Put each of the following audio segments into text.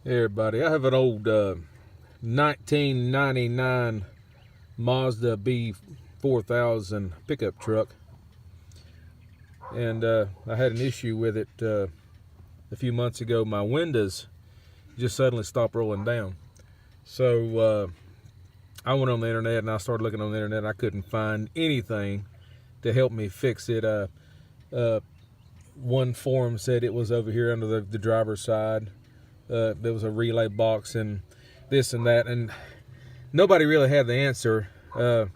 Hey everybody, I have an old 1999 Mazda B4000 pickup truck, and I had an issue with it a few months ago. My windows just suddenly stopped rolling down. So I went on the internet and I started looking on the internet. I couldn't find anything to help me fix it. One forum said it was over here under the driver's side. There was a relay box and this and that, and nobody really had the answer. I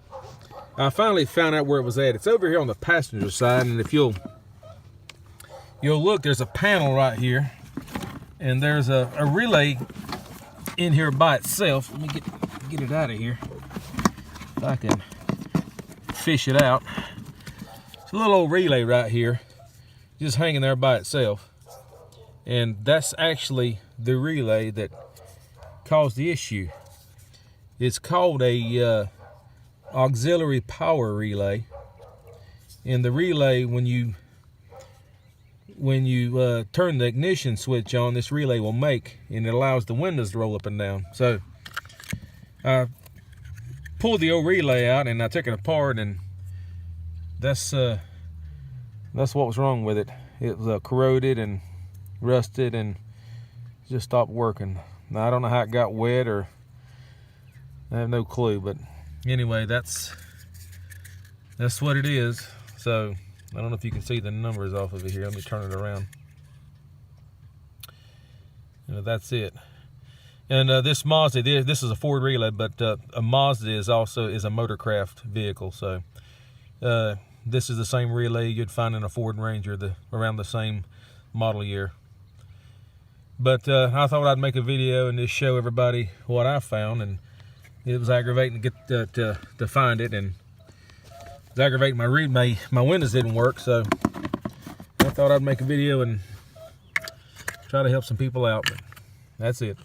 finally found out where it was at. It's over here on the passenger side, and if you'll look, there's a panel right here, and there's a relay in here by itself. Let me get it out of here if I can fish it out. It's a little old relay right here, just hanging there by itself. And that's actually the relay that caused the issue. It's called a auxiliary power relay. And the relay, when you turn the ignition switch on, this relay will make, and it allows the windows to roll up and down. So I pulled the old relay out and I took it apart, and that's what was wrong with it. It was corroded and rusted and just stopped working. Now I don't know how it got wet, or I have no clue, but anyway, that's what it is. So I don't know if you can see the numbers off of it here. Let me turn it around. That's it. And this Mazda, this is a Ford relay, but a Mazda is also a motorcraft vehicle. So this is the same relay you'd find in a Ford Ranger, around the same model year. But I thought I'd make a video and just show everybody what I found, and it was aggravating to get to find it, and it was aggravating. My windows didn't work, so I thought I'd make a video and try to help some people out. But that's it.